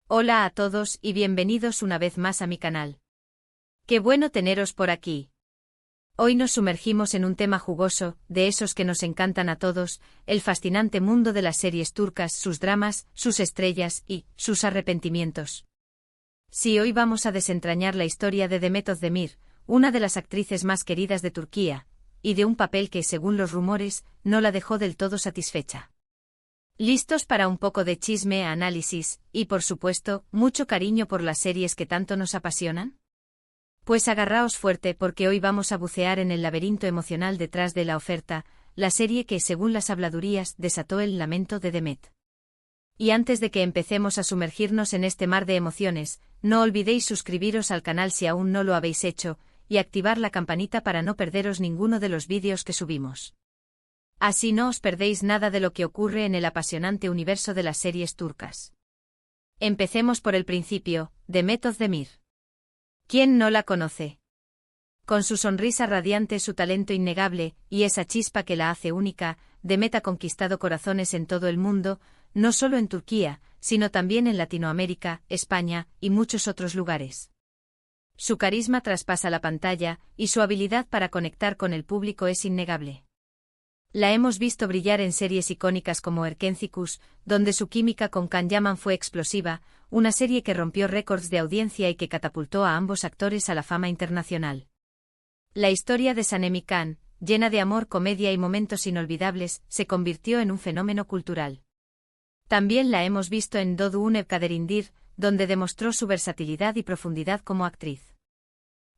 Hola a todos y bienvenidos una vez más a mi canal. Qué bueno teneros por aquí. Hoy nos sumergimos en un tema jugoso, de esos que nos encantan a todos, el fascinante mundo de las series turcas, sus dramas, sus estrellas y sus arrepentimientos. Sí, hoy vamos a desentrañar la historia de Demet Özdemir, una de las actrices más queridas de Turquía, y de un papel que, según los rumores, no la dejó del todo satisfecha. ¿Listos para un poco de chisme, análisis, y por supuesto, mucho cariño por las series que tanto nos apasionan? Pues agarraos fuerte porque hoy vamos a bucear en el laberinto emocional detrás de La Oferta, la serie que, según las habladurías, desató el lamento de Demet. Y antes de que empecemos a sumergirnos en este mar de emociones, no olvidéis suscribiros al canal si aún no lo habéis hecho, y activar la campanita para no perderos ninguno de los vídeos que subimos. Así no os perdéis nada de lo que ocurre en el apasionante universo de las series turcas. Empecemos por el principio, Demet Özdemir. ¿Quién no la conoce? Con su sonrisa radiante, su talento innegable, y esa chispa que la hace única, Demet ha conquistado corazones en todo el mundo, no solo en Turquía, sino también en Latinoamérica, España, y muchos otros lugares. Su carisma traspasa la pantalla, y su habilidad para conectar con el público es innegable. La hemos visto brillar en series icónicas como Erkencikus, donde su química con Can Yaman fue explosiva, una serie que rompió récords de audiencia y que catapultó a ambos actores a la fama internacional. La historia de Sanemi Can, llena de amor, comedia y momentos inolvidables, se convirtió en un fenómeno cultural. También la hemos visto en Doğduğun Kaderindir, donde demostró su versatilidad y profundidad como actriz.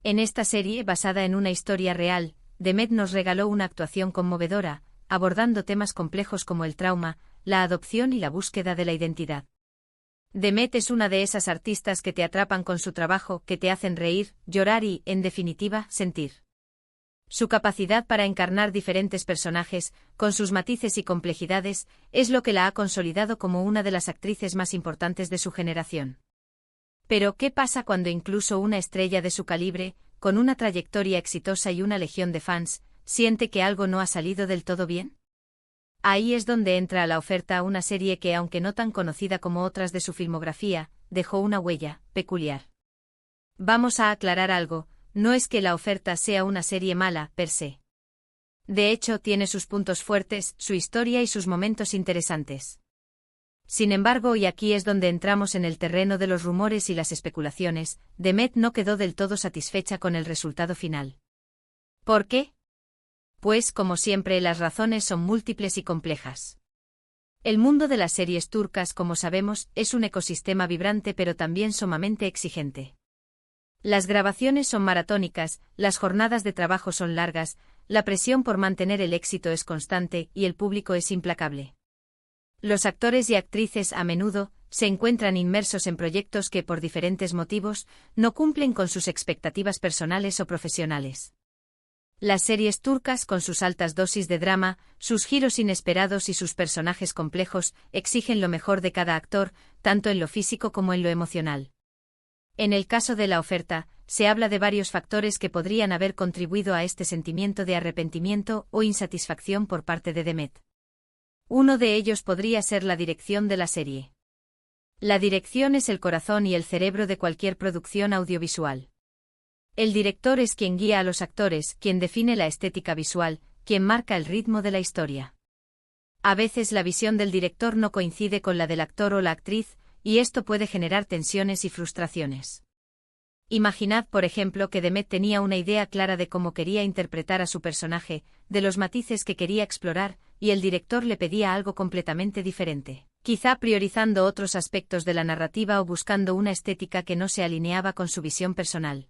En esta serie, basada en una historia real, Demet nos regaló una actuación conmovedora, abordando temas complejos como el trauma, la adopción y la búsqueda de la identidad. Demet es una de esas artistas que te atrapan con su trabajo, que te hacen reír, llorar y, en definitiva, sentir. Su capacidad para encarnar diferentes personajes, con sus matices y complejidades, es lo que la ha consolidado como una de las actrices más importantes de su generación. Pero, ¿qué pasa cuando incluso una estrella de su calibre, con una trayectoria exitosa y una legión de fans, siente que algo no ha salido del todo bien? Ahí es donde entra a La Oferta, una serie que, aunque no tan conocida como otras de su filmografía, dejó una huella peculiar. Vamos a aclarar algo, no es que La Oferta sea una serie mala, per se. De hecho, tiene sus puntos fuertes, su historia y sus momentos interesantes. Sin embargo, y aquí es donde entramos en el terreno de los rumores y las especulaciones, Demet no quedó del todo satisfecha con el resultado final. ¿Por qué? Pues, como siempre, las razones son múltiples y complejas. El mundo de las series turcas, como sabemos, es un ecosistema vibrante pero también sumamente exigente. Las grabaciones son maratónicas, las jornadas de trabajo son largas, la presión por mantener el éxito es constante y el público es implacable. Los actores y actrices a menudo se encuentran inmersos en proyectos que, por diferentes motivos, no cumplen con sus expectativas personales o profesionales. Las series turcas, con sus altas dosis de drama, sus giros inesperados y sus personajes complejos, exigen lo mejor de cada actor, tanto en lo físico como en lo emocional. En el caso de La Oferta, se habla de varios factores que podrían haber contribuido a este sentimiento de arrepentimiento o insatisfacción por parte de Demet. Uno de ellos podría ser la dirección de la serie. La dirección es el corazón y el cerebro de cualquier producción audiovisual. El director es quien guía a los actores, quien define la estética visual, quien marca el ritmo de la historia. A veces la visión del director no coincide con la del actor o la actriz, y esto puede generar tensiones y frustraciones. Imaginad, por ejemplo, que Demet tenía una idea clara de cómo quería interpretar a su personaje, de los matices que quería explorar, y el director le pedía algo completamente diferente, quizá priorizando otros aspectos de la narrativa o buscando una estética que no se alineaba con su visión personal.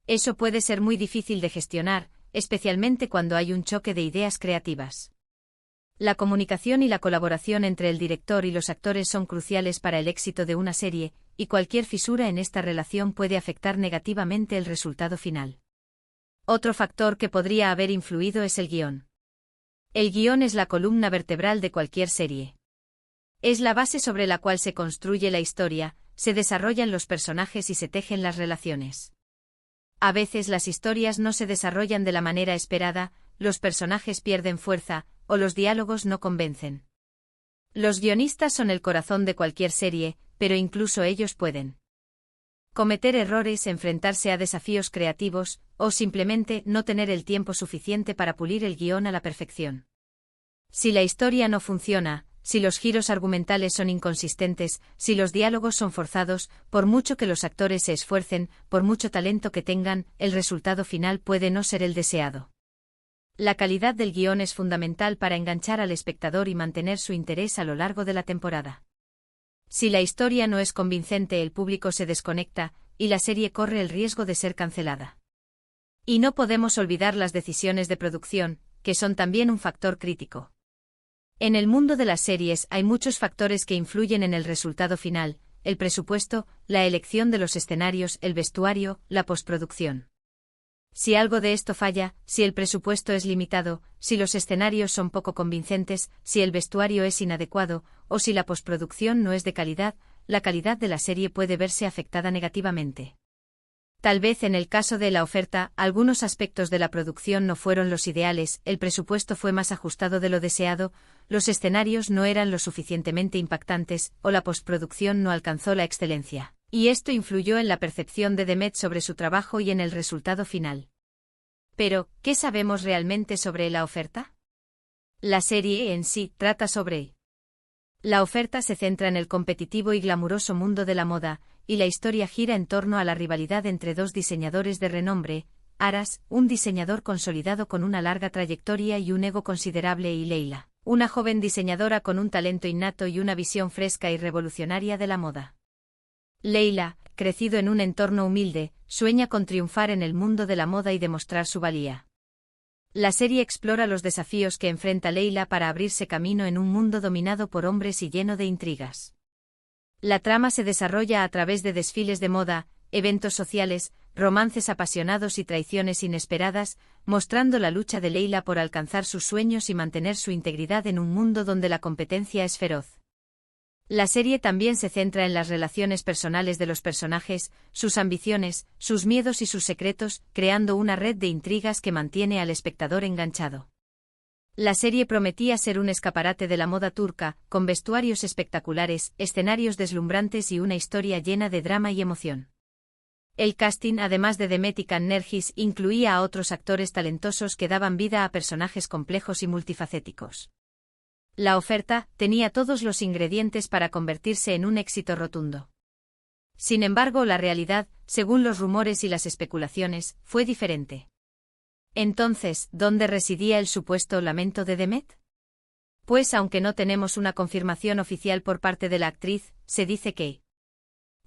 Eso puede ser muy difícil de gestionar, especialmente cuando hay un choque de ideas creativas. La comunicación y la colaboración entre el director y los actores son cruciales para el éxito de una serie, y cualquier fisura en esta relación puede afectar negativamente el resultado final. Otro factor que podría haber influido es el guión. El guión es la columna vertebral de cualquier serie. Es la base sobre la cual se construye la historia, se desarrollan los personajes y se tejen las relaciones. A veces las historias no se desarrollan de la manera esperada, los personajes pierden fuerza, o los diálogos no convencen. Los guionistas son el corazón de cualquier serie, pero incluso ellos pueden cometer errores, enfrentarse a desafíos creativos, o simplemente no tener el tiempo suficiente para pulir el guión a la perfección. Si la historia no funciona, si los giros argumentales son inconsistentes, si los diálogos son forzados, por mucho que los actores se esfuercen, por mucho talento que tengan, el resultado final puede no ser el deseado. La calidad del guión es fundamental para enganchar al espectador y mantener su interés a lo largo de la temporada. Si la historia no es convincente, el público se desconecta, y la serie corre el riesgo de ser cancelada. Y no podemos olvidar las decisiones de producción, que son también un factor crítico. En el mundo de las series hay muchos factores que influyen en el resultado final: el presupuesto, la elección de los escenarios, el vestuario, la postproducción. Si algo de esto falla, si el presupuesto es limitado, si los escenarios son poco convincentes, si el vestuario es inadecuado, o si la postproducción no es de calidad, la calidad de la serie puede verse afectada negativamente. Tal vez en el caso de La Oferta, algunos aspectos de la producción no fueron los ideales, el presupuesto fue más ajustado de lo deseado, los escenarios no eran lo suficientemente impactantes, o la postproducción no alcanzó la excelencia. Y esto influyó en la percepción de Demet sobre su trabajo y en el resultado final. Pero, ¿qué sabemos realmente sobre La Oferta? La serie en sí trata sobre La Oferta se centra en el competitivo y glamuroso mundo de la moda, y la historia gira en torno a la rivalidad entre dos diseñadores de renombre: Aras, un diseñador consolidado con una larga trayectoria y un ego considerable, y Leila, una joven diseñadora con un talento innato y una visión fresca y revolucionaria de la moda. Leila, crecido en un entorno humilde, sueña con triunfar en el mundo de la moda y demostrar su valía. La serie explora los desafíos que enfrenta Leila para abrirse camino en un mundo dominado por hombres y lleno de intrigas. La trama se desarrolla a través de desfiles de moda, eventos sociales, romances apasionados y traiciones inesperadas, mostrando la lucha de Leila por alcanzar sus sueños y mantener su integridad en un mundo donde la competencia es feroz. La serie también se centra en las relaciones personales de los personajes, sus ambiciones, sus miedos y sus secretos, creando una red de intrigas que mantiene al espectador enganchado. La serie prometía ser un escaparate de la moda turca, con vestuarios espectaculares, escenarios deslumbrantes y una historia llena de drama y emoción. El casting, además de Demet y Can Nergis, incluía a otros actores talentosos que daban vida a personajes complejos y multifacéticos. La Oferta tenía todos los ingredientes para convertirse en un éxito rotundo. Sin embargo, la realidad, según los rumores y las especulaciones, fue diferente. Entonces, ¿dónde residía el supuesto lamento de Demet? Pues aunque no tenemos una confirmación oficial por parte de la actriz, se dice que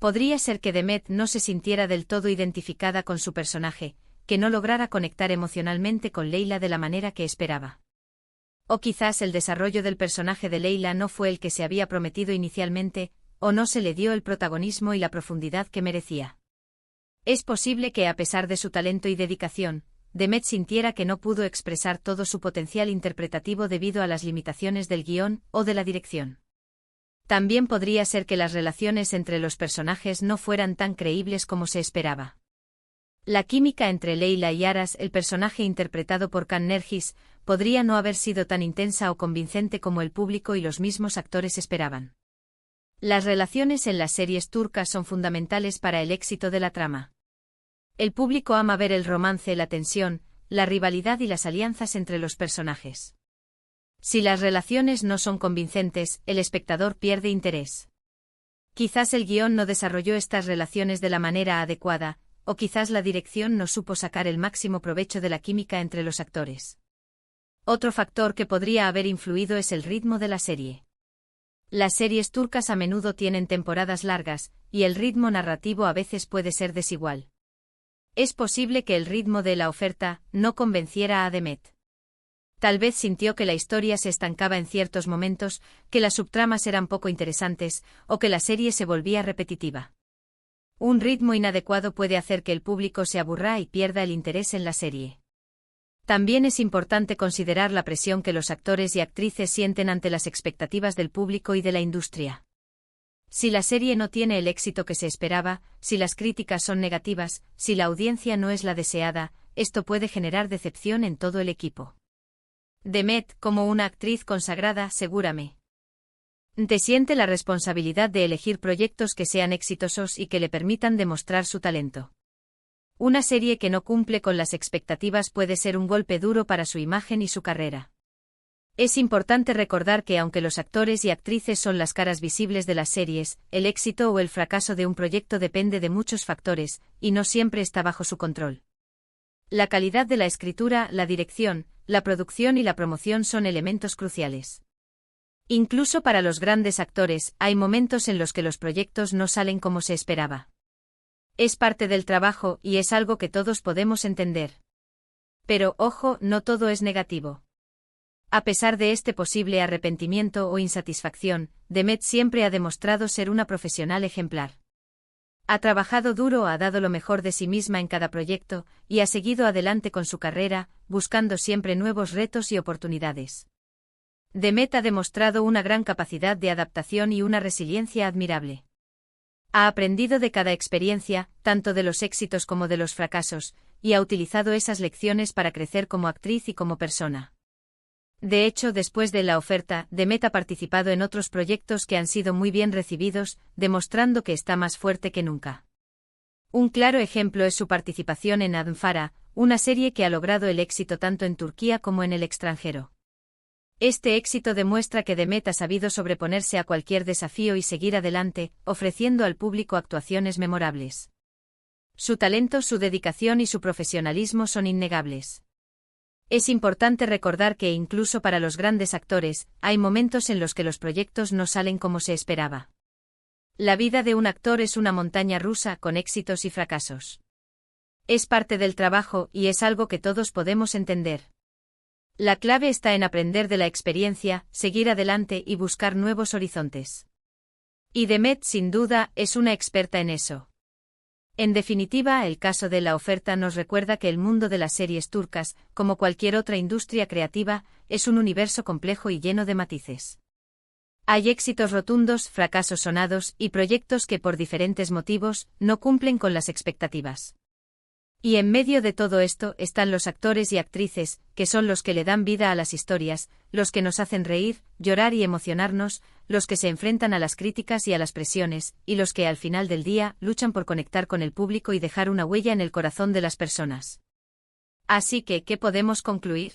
podría ser que Demet no se sintiera del todo identificada con su personaje, que no lograra conectar emocionalmente con Leila de la manera que esperaba. O quizás el desarrollo del personaje de Leila no fue el que se había prometido inicialmente, o no se le dio el protagonismo y la profundidad que merecía. Es posible que, a pesar de su talento y dedicación, Demet sintiera que no pudo expresar todo su potencial interpretativo debido a las limitaciones del guión o de la dirección. También podría ser que las relaciones entre los personajes no fueran tan creíbles como se esperaba. La química entre Leila y Aras, el personaje interpretado por Can Nergis, podría no haber sido tan intensa o convincente como el público y los mismos actores esperaban. Las relaciones en las series turcas son fundamentales para el éxito de la trama. El público ama ver el romance, la tensión, la rivalidad y las alianzas entre los personajes. Si las relaciones no son convincentes, el espectador pierde interés. Quizás el guión no desarrolló estas relaciones de la manera adecuada, o quizás la dirección no supo sacar el máximo provecho de la química entre los actores. Otro factor que podría haber influido es el ritmo de la serie. Las series turcas a menudo tienen temporadas largas, y el ritmo narrativo a veces puede ser desigual. Es posible que el ritmo de La Oferta no convenciera a Demet. Tal vez sintió que la historia se estancaba en ciertos momentos, que las subtramas eran poco interesantes, o que la serie se volvía repetitiva. Un ritmo inadecuado puede hacer que el público se aburra y pierda el interés en la serie. También es importante considerar la presión que los actores y actrices sienten ante las expectativas del público y de la industria. Si la serie no tiene el éxito que se esperaba, si las críticas son negativas, si la audiencia no es la deseada, esto puede generar decepción en todo el equipo. Demet, como una actriz consagrada, seguramente Te siente la responsabilidad de elegir proyectos que sean exitosos y que le permitan demostrar su talento. Una serie que no cumple con las expectativas puede ser un golpe duro para su imagen y su carrera. Es importante recordar que aunque los actores y actrices son las caras visibles de las series, el éxito o el fracaso de un proyecto depende de muchos factores, y no siempre está bajo su control. La calidad de la escritura, la dirección, la producción y la promoción son elementos cruciales. Incluso para los grandes actores, hay momentos en los que los proyectos no salen como se esperaba. Es parte del trabajo y es algo que todos podemos entender. Pero, ojo, no todo es negativo. A pesar de este posible arrepentimiento o insatisfacción, Demet siempre ha demostrado ser una profesional ejemplar. Ha trabajado duro, ha dado lo mejor de sí misma en cada proyecto, y ha seguido adelante con su carrera, buscando siempre nuevos retos y oportunidades. Demet ha demostrado una gran capacidad de adaptación y una resiliencia admirable. Ha aprendido de cada experiencia, tanto de los éxitos como de los fracasos, y ha utilizado esas lecciones para crecer como actriz y como persona. De hecho, después de La oferta, Demet ha participado en otros proyectos que han sido muy bien recibidos, demostrando que está más fuerte que nunca. Un claro ejemplo es su participación en Adnfara, una serie que ha logrado el éxito tanto en Turquía como en el extranjero. Este éxito demuestra que Demet ha sabido sobreponerse a cualquier desafío y seguir adelante, ofreciendo al público actuaciones memorables. Su talento, su dedicación y su profesionalismo son innegables. Es importante recordar que incluso para los grandes actores, hay momentos en los que los proyectos no salen como se esperaba. La vida de un actor es una montaña rusa con éxitos y fracasos. Es parte del trabajo y es algo que todos podemos entender. La clave está en aprender de la experiencia, seguir adelante y buscar nuevos horizontes. Y Demet, sin duda, es una experta en eso. En definitiva, el caso de La oferta nos recuerda que el mundo de las series turcas, como cualquier otra industria creativa, es un universo complejo y lleno de matices. Hay éxitos rotundos, fracasos sonados y proyectos que por diferentes motivos no cumplen con las expectativas. Y en medio de todo esto están los actores y actrices, que son los que le dan vida a las historias, los que nos hacen reír, llorar y emocionarnos, los que se enfrentan a las críticas y a las presiones, y los que al final del día luchan por conectar con el público y dejar una huella en el corazón de las personas. Así que, ¿qué podemos concluir?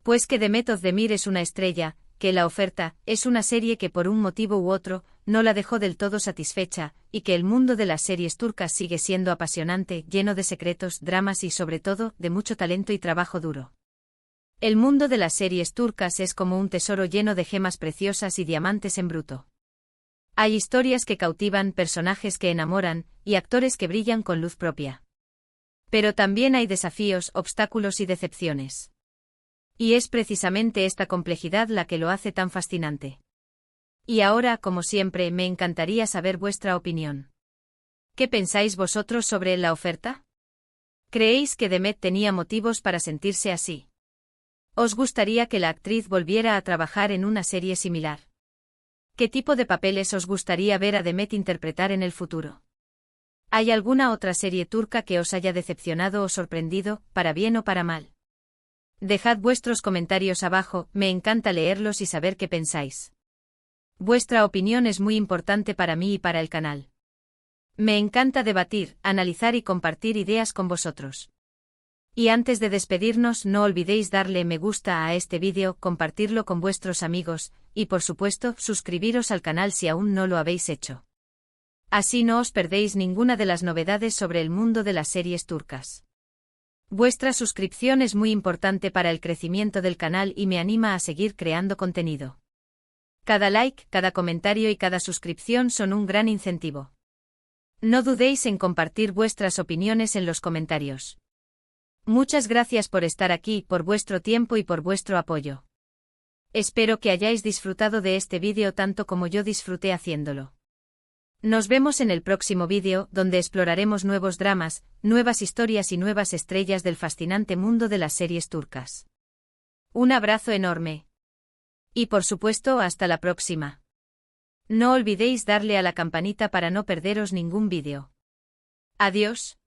Pues que Demet Özdemir es una estrella, que La oferta es una serie que por un motivo u otro no la dejó del todo satisfecha, y que el mundo de las series turcas sigue siendo apasionante, lleno de secretos, dramas y sobre todo, de mucho talento y trabajo duro. El mundo de las series turcas es como un tesoro lleno de gemas preciosas y diamantes en bruto. Hay historias que cautivan, personajes que enamoran, y actores que brillan con luz propia. Pero también hay desafíos, obstáculos y decepciones. Y es precisamente esta complejidad la que lo hace tan fascinante. Y ahora, como siempre, me encantaría saber vuestra opinión. ¿Qué pensáis vosotros sobre La oferta? ¿Creéis que Demet tenía motivos para sentirse así? ¿Os gustaría que la actriz volviera a trabajar en una serie similar? ¿Qué tipo de papeles os gustaría ver a Demet interpretar en el futuro? ¿Hay alguna otra serie turca que os haya decepcionado o sorprendido, para bien o para mal? Dejad vuestros comentarios abajo, me encanta leerlos y saber qué pensáis. Vuestra opinión es muy importante para mí y para el canal. Me encanta debatir, analizar y compartir ideas con vosotros. Y antes de despedirnos, no olvidéis darle me gusta a este vídeo, compartirlo con vuestros amigos, y por supuesto, suscribiros al canal si aún no lo habéis hecho. Así no os perdéis ninguna de las novedades sobre el mundo de las series turcas. Vuestra suscripción es muy importante para el crecimiento del canal y me anima a seguir creando contenido. Cada like, cada comentario y cada suscripción son un gran incentivo. No dudéis en compartir vuestras opiniones en los comentarios. Muchas gracias por estar aquí, por vuestro tiempo y por vuestro apoyo. Espero que hayáis disfrutado de este vídeo tanto como yo disfruté haciéndolo. Nos vemos en el próximo vídeo, donde exploraremos nuevos dramas, nuevas historias y nuevas estrellas del fascinante mundo de las series turcas. Un abrazo enorme. Y por supuesto, hasta la próxima. No olvidéis darle a la campanita para no perderos ningún vídeo. Adiós.